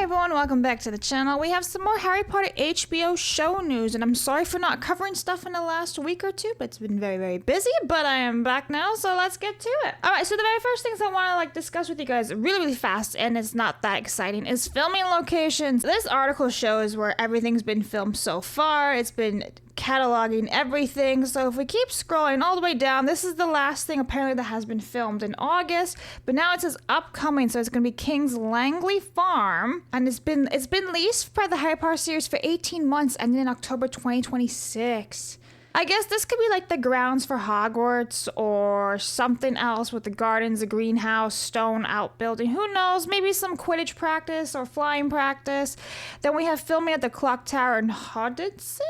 Hey everyone, welcome back to the channel. We have some more Harry Potter HBO show news, and I'm sorry for not covering stuff in the last week or two, but it's been very busy, but I am back now, so let's get to it. Alright, so the very first things I want to discuss with you guys really fast, and it's not that exciting, is filming locations. This article shows where everything's been filmed so far. It's been cataloging everything, so if we keep scrolling all the way down, this is the last thing apparently that has been filmed in August, but now it says upcoming, so it's going to be King's Langley Farm, and it's been leased by the Harry Potter series for 18 months, and in October 2026. I guess this could be like the grounds for Hogwarts or something else with the gardens, a greenhouse, stone outbuilding. Who knows? Maybe some Quidditch practice or flying practice. Then we have filming at the Clock Tower in Hodgson?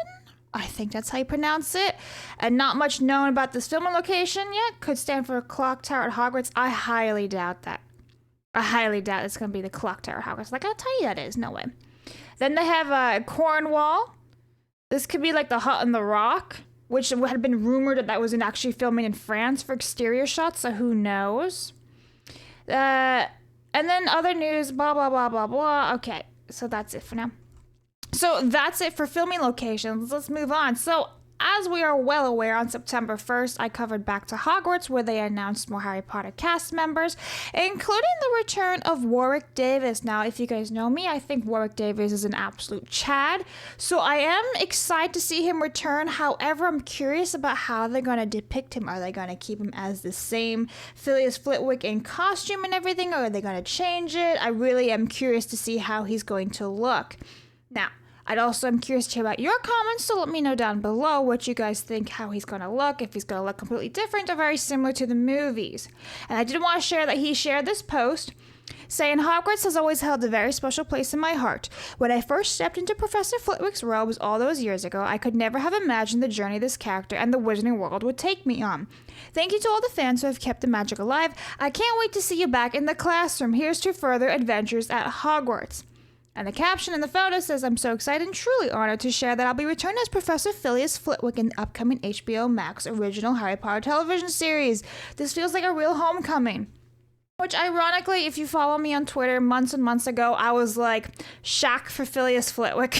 I think that's how you pronounce it. And not much known about this filming location yet. Could stand for Clock Tower at Hogwarts. I highly doubt that. I highly doubt it's going to be the Clock Tower at Hogwarts. Like, I'll tell you that is. No way. Then they have Cornwall. This could be like the Hut and the Rock, which had been rumored that was actually filming in France for exterior shots, so who knows. And then other news, blah, blah, blah, blah, blah. Okay, so that's it for now. So that's it for filming locations. Let's move on. So as we are well aware, on September 1st, I covered Back to Hogwarts, where they announced more Harry Potter cast members, including the return of Warwick Davis. Now, if you guys know me, I think Warwick Davis is an absolute Chad, so I am excited to see him return. However, I'm curious about how they're going to depict him. Are they going to keep him as the same Phileas Flitwick in costume and everything, or are they going to change it? I really am curious to see how he's going to look. Now, I'd also am curious to hear about your comments, so let me know down below what you guys think, how he's going to look, if he's going to look completely different or very similar to the movies. And I did want to share that he shared this post saying, Hogwarts has always held a very special place in my heart. When I first stepped into Professor Flitwick's robes all those years ago, I could never have imagined the journey this character and the wizarding world would take me on. Thank you to all the fans who have kept the magic alive. I can't wait to see you back in the classroom. Here's to further adventures at Hogwarts. And the caption in the photo says, I'm so excited and truly honored to share that I'll be returning as Professor Phileas Flitwick in the upcoming HBO Max original Harry Potter television series. This feels like a real homecoming. Which, ironically, if you follow me on Twitter, months and months ago, I was like, Shaq for Phileas Flitwick.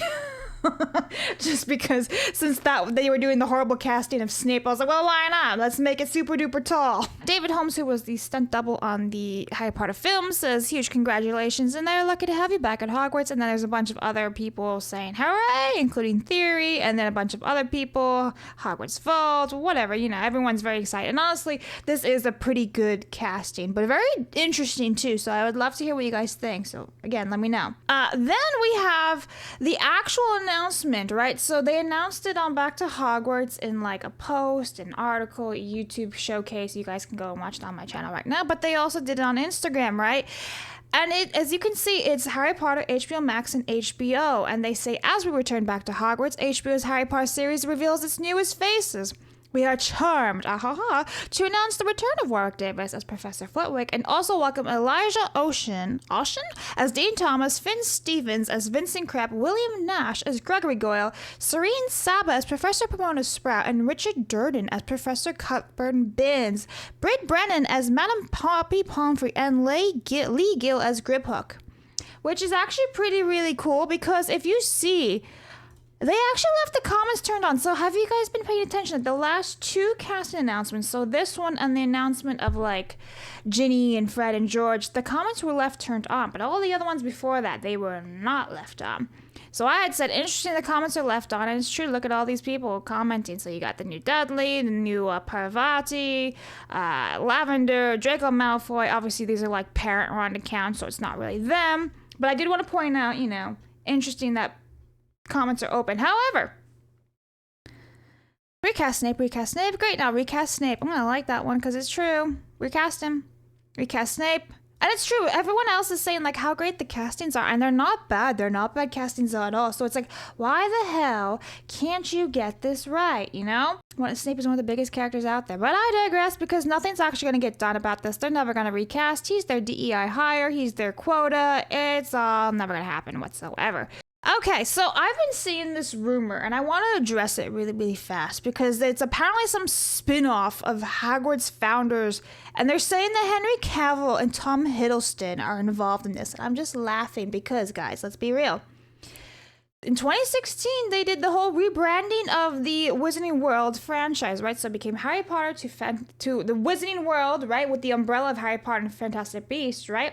Just because since they were doing the horrible casting of Snape, I was like, well, why not? Let's make it super duper tall. David Holmes, who was the stunt double on the Harry Potter film, says huge congratulations and they're lucky to have you back at Hogwarts. And then there's a bunch of other people saying hooray, including Theory, and then a bunch of other people, Hogwarts Vault, whatever, you know, everyone's very excited. And honestly, this is a pretty good casting, but very interesting too, so I would love to hear what you guys think. So again, let me know. Then we have the actual announcement, right? So they announced it on Back to Hogwarts in like a post, an article, a YouTube showcase. You guys can go and watch it on my channel right now, but they also did it on Instagram, right? And it, as you can see, it's Harry Potter, HBO Max, and HBO. And they say, as we return back to Hogwarts, HBO's Harry Potter series reveals its newest faces. We are charmed, to announce the return of Warwick Davis as Professor Flitwick, and also welcome Elijah Ocean as Dean Thomas, Finn Stevens as Vincent Krepp, William Nash as Gregory Goyle, Serene Saba as Professor Pomona Sprout, and Richard Durden as Professor Cuthbert Binns, Britt Brennan as Madame Poppy Pomfrey, and Lee Gill as Griphook. Which is actually really cool, because if you see, they actually left the comments turned on. So have you guys been paying attention? The last two casting announcements, so this one and the announcement of like Ginny and Fred and George, the comments were left turned on, but all the other ones before that, they were not left on. So I had said, interesting, the comments are left on, and it's true. Look at all these people commenting. So you got the new Dudley, the new Parvati, Lavender, Draco Malfoy. Obviously, these are like parent-run accounts, so it's not really them. But I did want to point out, you know, interesting that comments are open. However, recast Snape. Great, now recast Snape. I'm gonna like that one because it's true. Recast him. Recast Snape. And it's true. Everyone else is saying like how great the castings are, and they're not bad. They're not bad castings at all. So it's like, why the hell can't you get this right, you know? Snape is one of the biggest characters out there. But I digress, because nothing's actually going to get done about this. They're never going to recast. He's their DEI hire. He's their quota. It's all never going to happen whatsoever. Okay, so I've been seeing this rumor, and I want to address it really, really fast because it's apparently some spin-off of Hogwarts founders, and they're saying that Henry Cavill and Tom Hiddleston are involved in this. And I'm just laughing because, guys, let's be real. In 2016, they did the whole rebranding of the Wizarding World franchise, right? So it became Harry Potter to the Wizarding World, right? With the umbrella of Harry Potter and Fantastic Beasts, right?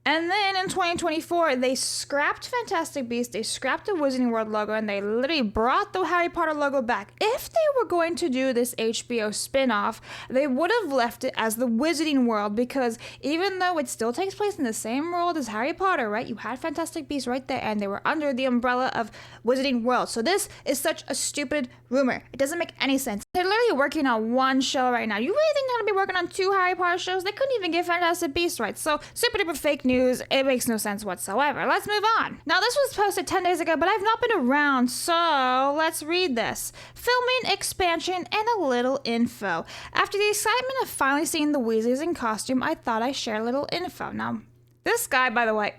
And then in 2024, they scrapped Fantastic Beasts, they scrapped the Wizarding World logo, and they literally brought the Harry Potter logo back. If they were going to do this HBO spin-off, they would have left it as the Wizarding World, because even though it still takes place in the same world as Harry Potter, right? You had Fantastic Beasts right there, and they were under the umbrella of Wizarding World. So this is such a stupid rumor. It doesn't make any sense. They're literally working on one show right now. You really think they're going to be working on 2 Harry Potter shows? They couldn't even get Fantastic Beasts right. So super duper fake news. It makes no sense whatsoever. Let's move on. Now, this was posted 10 days ago, but I've not been around, so let's read this. Filming, expansion, and a little info. After the excitement of finally seeing the Weasleys in costume, I thought I'd share a little info. Now, this guy, by the way,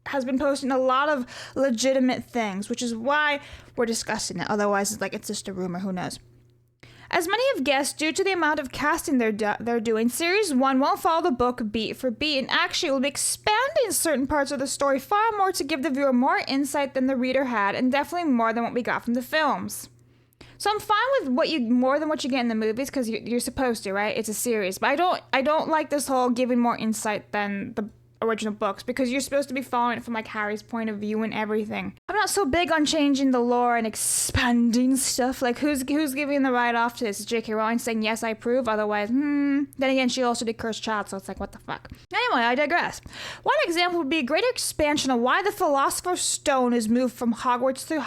has been posting a lot of legitimate things, which is why we're discussing it. Otherwise, it's just a rumor. Who knows? As many have guessed, due to the amount of casting they're doing, Series 1 won't follow the book beat for beat, and actually will be expanding certain parts of the story far more to give the viewer more insight than the reader had, and definitely more than what we got from the films. So I'm fine with more than what you get in the movies, because you're supposed to, right? It's a series. But I don't like this whole giving more insight than the original books, because you're supposed to be following it from Harry's point of view and everything. I'm not so big on changing the lore and expanding stuff. Who's giving the right off to this? Is J.K. Rowling saying yes, I approve? Otherwise, then again, she also did Cursed Child, so it's what the fuck. Anyway, I digress. One example would be a greater expansion of why the Philosopher's Stone is moved from Hogwarts to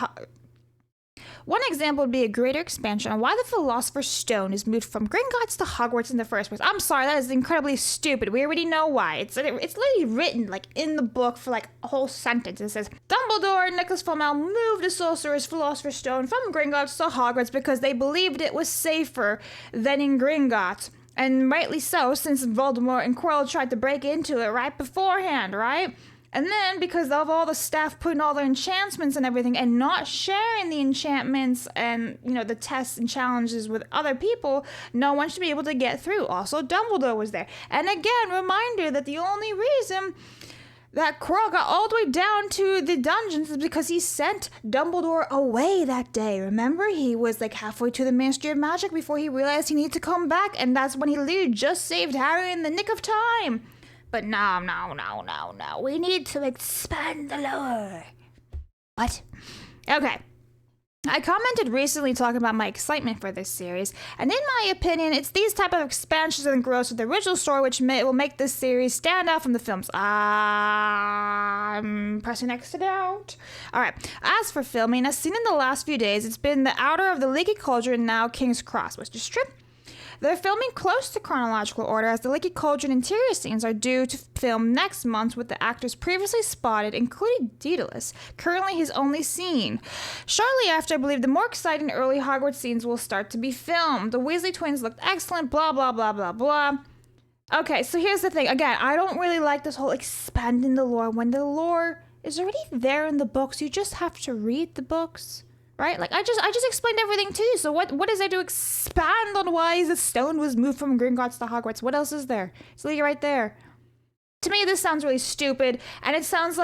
One example would be a greater expansion on why the Philosopher's Stone is moved from Gringotts to Hogwarts in the first place. I'm sorry, that is incredibly stupid. We already know why. It's literally written in the book for a whole sentence. It says, Dumbledore and Nicholas Flamel moved the Sorcerer's Philosopher's Stone from Gringotts to Hogwarts because they believed it was safer than in Gringotts. And rightly so, since Voldemort and Quirrell tried to break into it right beforehand, right? And then, because of all the staff putting all their enchantments and everything and not sharing the enchantments and, the tests and challenges with other people, no one should be able to get through. Also, Dumbledore was there. And again, reminder that the only reason that Quirrell got all the way down to the dungeons is because he sent Dumbledore away that day. Remember? He was halfway to the Ministry of Magic before he realized he needed to come back, and that's when he literally just saved Harry in the nick of time. But no. We need to expand the lore. What? Okay. I commented recently talking about my excitement for this series, and in my opinion, it's these type of expansions and growths of the original story which will make this series stand out from the films. I'm pressing exit out. Alright, as for filming, as seen in the last few days, it's been the outer of the Leaky Cauldron, now King's Cross, which is true. They're filming close to chronological order, as the Leaky Cauldron interior scenes are due to film next month with the actors previously spotted, including Daedalus, currently his only scene. Shortly after, I believe the more exciting early Hogwarts scenes will start to be filmed. The Weasley twins looked excellent, blah, blah, blah, blah, blah. Okay, so here's the thing. Again, I don't really like this whole expanding the lore when the lore is already there in the books. You just have to read the books. Right? I just explained everything to you. So what is there to expand on why the stone was moved from Gringotts to Hogwarts? What else is there? It's literally right there. To me, this sounds really stupid, and it sounds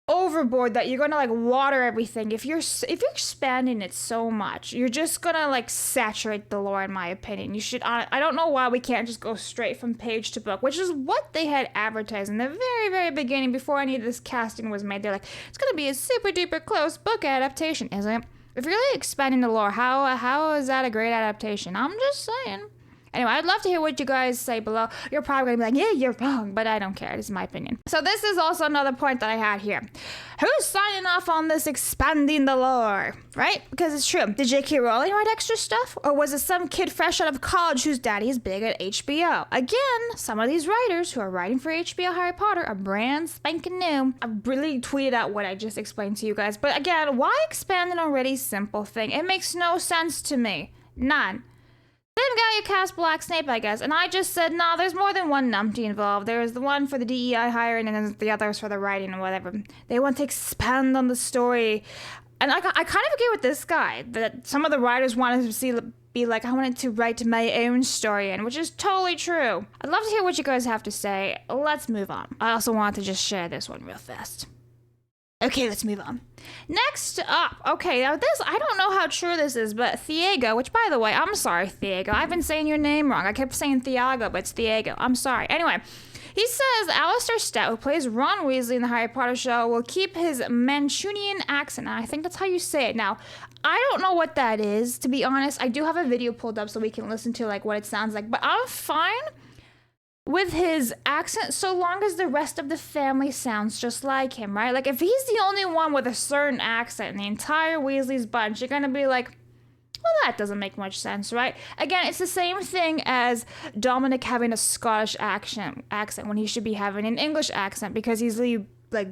overboard that you're gonna water everything. If you're expanding it so much, you're just gonna saturate the lore, in my opinion. You should. I don't know why we can't just go straight from page to book, which is what they had advertised in the very, very beginning before any of this casting was made. They're it's gonna be a super duper close book adaptation, isn't it? If you're really expanding the lore, how is that a great adaptation? I'm just saying. Anyway, I'd love to hear what you guys say below. You're probably going to be yeah, you're wrong, but I don't care. This is my opinion. So this is also another point that I had here. Who's signing off on this expanding the lore, right? Because it's true. Did J.K. Rowling write extra stuff? Or was it some kid fresh out of college whose daddy is big at HBO? Again, some of these writers who are writing for HBO Harry Potter are brand spanking new. I really tweeted out what I just explained to you guys. But again, why expand an already simple thing? It makes no sense to me. None. Same guy who cast Black Snape, I guess. And I just said, nah, there's more than one numpty involved. There's the one for the DEI hiring, and then the others for the writing and whatever. They want to expand on the story. And I kind of agree with this guy, that some of the writers wanted to be like, I wanted to write my own story in, which is totally true. I'd love to hear what you guys have to say. Let's move on. I also want to just share this one real fast. Okay, let's move on. Next up, okay, now this, I don't know how true this is, but Thiago, which by the way, I'm sorry, Thiago. I've been saying your name wrong. I kept saying Thiago, but it's Thiago. I'm sorry. Anyway, he says Alistair Stout, who plays Ron Weasley in the Harry Potter show, will keep his Mancunian accent. I think that's how you say it. Now, I don't know what that is, to be honest. I do have a video pulled up so we can listen to like what it sounds like, but I'm fine with his accent so long as the rest of the family sounds just like him, right? Like if he's the only one with a certain accent in the entire Weasley's bunch, you're gonna be like, well, that doesn't make much sense, right? Again, it's the same thing as Dominic having a Scottish accent when he should be having an English accent, because he's like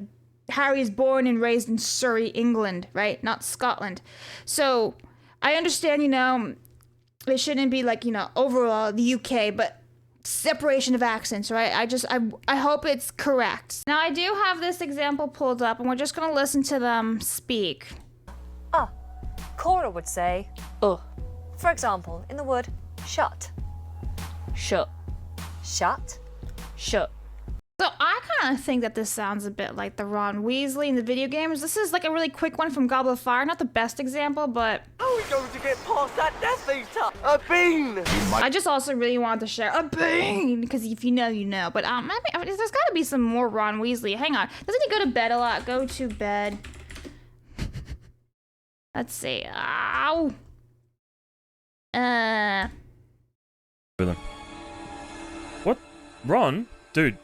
Harry's born and raised in Surrey, England, right? Not Scotland. So I understand, it shouldn't be like, overall the UK, but separation of accents, right? I hope it's correct. Now, I do have this example pulled up, and we're just gonna listen to them speak. Cora would say, for example, in the word shut. Shut. Shut. Shut. So I kind of think that this sounds a bit like the Ron Weasley in the video games. This is like a really quick one from Goblet of Fire. Not the best example, but... How are we going to get past that Death Eater? A bean! I just also really wanted to share a bean, because if you know, you know. But maybe, there's got to be some more Ron Weasley. Hang on. Doesn't he go to bed a lot? Go to bed. Let's see. Ow. What? Ron? Dude.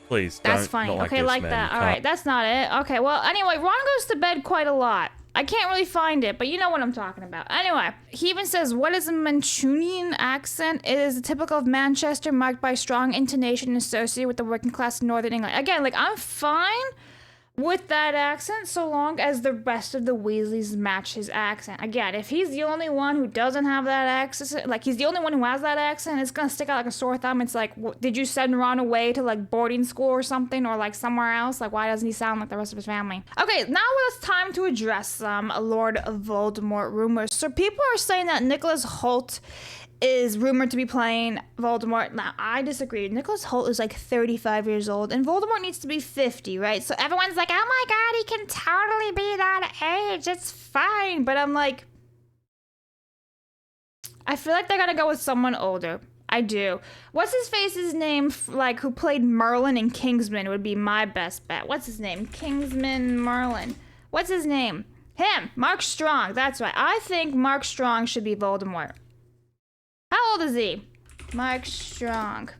Please, that's funny. Okay, this, like man. that. All right, that's not it. Okay, well, anyway, Ron goes to bed quite a lot. I can't really find it, but you know what I'm talking about. Anyway, he even says, what is a Mancunian accent? It is typical of Manchester, marked by strong intonation associated with the working class in Northern England. Again, like, I'm fine with that accent so long as the rest of the Weasleys match his accent. Again, if he's the only one who doesn't have that accent, like he's the only one who has that accent, it's gonna stick out like a sore thumb. It's like, did you send Ron away to like boarding school or something, or like somewhere else? Like, why doesn't he sound like the rest of his family? Okay, now it's time to address some Lord Voldemort rumors. So people are saying that Nicholas Hoult is rumored to be playing Voldemort. Now, I disagree. Nicholas Hoult is like 35 years old, and Voldemort needs to be 50, right? So everyone's like, oh my god, he can totally be that age. It's fine. But I'm like, I feel like they're gonna go with someone older. I do. What's his face's name, like, who played Merlin in Kingsman would be my best bet. What's his name? Kingsman Merlin. What's his name? Him. Mark Strong. That's right. I think Mark Strong should be Voldemort. How old is he? Mark Strong.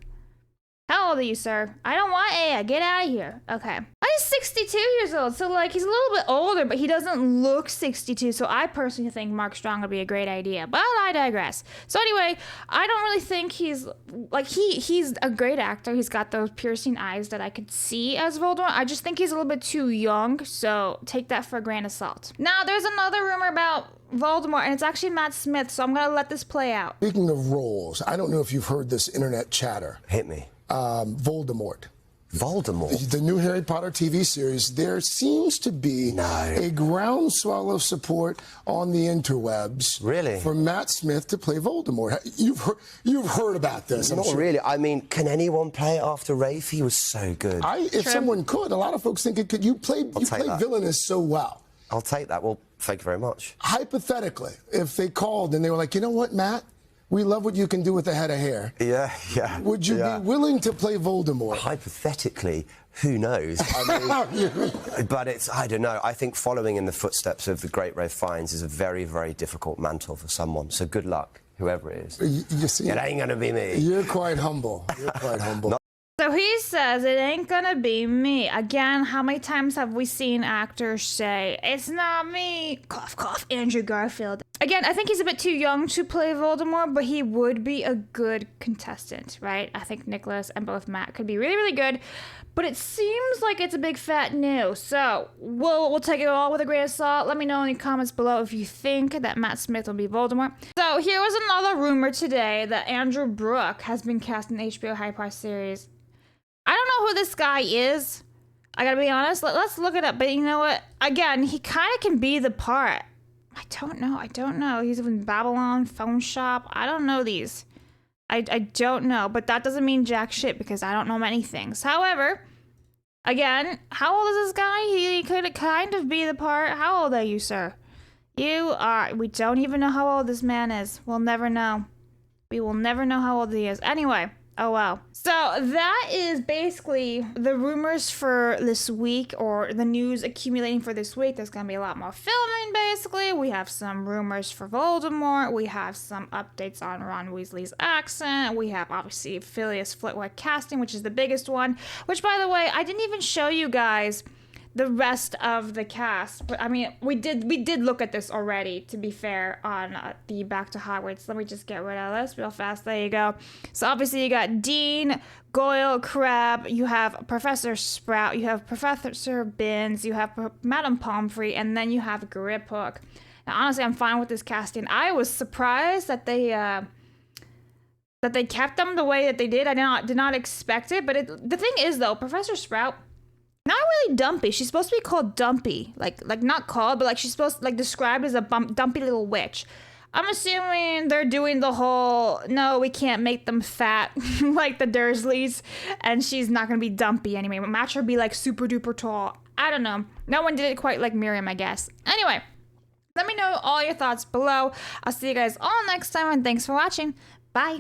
How old are you, sir? I don't want Aya. Get out of here. Okay. He's 62 years old, so like he's a little bit older, but he doesn't look 62. So I personally think Mark Strong would be a great idea, but I digress. So anyway, I don't really think he's like he's a great actor. He's got those piercing eyes that I could see as Voldemort. I just think he's a little bit too young, so take that for a grain of salt. Now there's another rumor about Voldemort, and it's actually Matt Smith, so I'm gonna let this play out. Speaking of roles, I don't know if you've heard this internet chatter. Hit me. Voldemort. Voldemort? The new Harry Potter TV series, there seems to be a groundswell of support on the interwebs really? For Matt Smith to play Voldemort. You've heard about this, I'm Not sure. really. I mean, can anyone play it after Rafe? He was so good. If someone could, a lot of folks think it could. You play villainous so well. I'll take that. Well, thank you very much. Hypothetically, if they called and they were like, you know what, Matt? We love what you can do with a head of hair. Yeah. Would you be willing to play Voldemort? Hypothetically, who knows? I mean, but I don't know. I think following in the footsteps of the great Ralph Fiennes is a very, very difficult mantle for someone. So good luck, whoever it is. You see, it ain't gonna be me. You're quite humble. You're quite humble. So he says, it ain't gonna be me. Again, how many times have we seen actors say, it's not me? Cough, cough, Andrew Garfield. Again, I think he's a bit too young to play Voldemort, but he would be a good contestant, right? I think Nicholas and both Matt could be really, really good. But it seems like it's a big fat no. So we'll take it all with a grain of salt. Let me know in the comments below if you think that Matt Smith will be Voldemort. So So here was another rumor today that Andrew Brooke has been cast in the HBO Harry Potter series. I don't know who this guy is. I gotta be honest. Let's look it up. But you know what? Again, he kind of can be the part. I don't know. He's in Babylon, Phone Shop. I don't know these. I don't know. But that doesn't mean jack shit because I don't know many things. However, again, how old is this guy? He could kind of be the part. How old are you, sir? We don't even know how old this man is. We'll never know. We will never know how old he is. Anyway. Oh, wow. So that is basically the rumors for this week, or the news accumulating for this week. There's going to be a lot more filming, basically. We have some rumors for Voldemort. We have some updates on Ron Weasley's accent. We have, obviously, Phileas Flitwick casting, which is the biggest one. Which, by the way, I didn't even show you guys the rest of the cast. But, I mean, we did look at this already, to be fair, on the Back to Hogwarts. Let me just get rid of this real fast. There you go. So, obviously, you got Dean, Goyle, Crabbe, you have Professor Sprout, you have Professor Binns, you have Madame Pomfrey, and then you have Griphook. Now, honestly, I'm fine with this casting. I was surprised that they kept them the way that they did. I did not expect it. But the thing is, though, Professor Sprout, not really dumpy. She's supposed to be called Dumpy. Like not called, but like she's supposed to, like, described as a dumpy little witch. I'm assuming they're doing the whole, no, we can't make them fat like the Dursleys, and she's not going to be dumpy anyway. But match her be like super duper tall. I don't know. No one did it quite like Miriam, I guess. Anyway, let me know all your thoughts below. I'll see you guys all next time, and thanks for watching. Bye.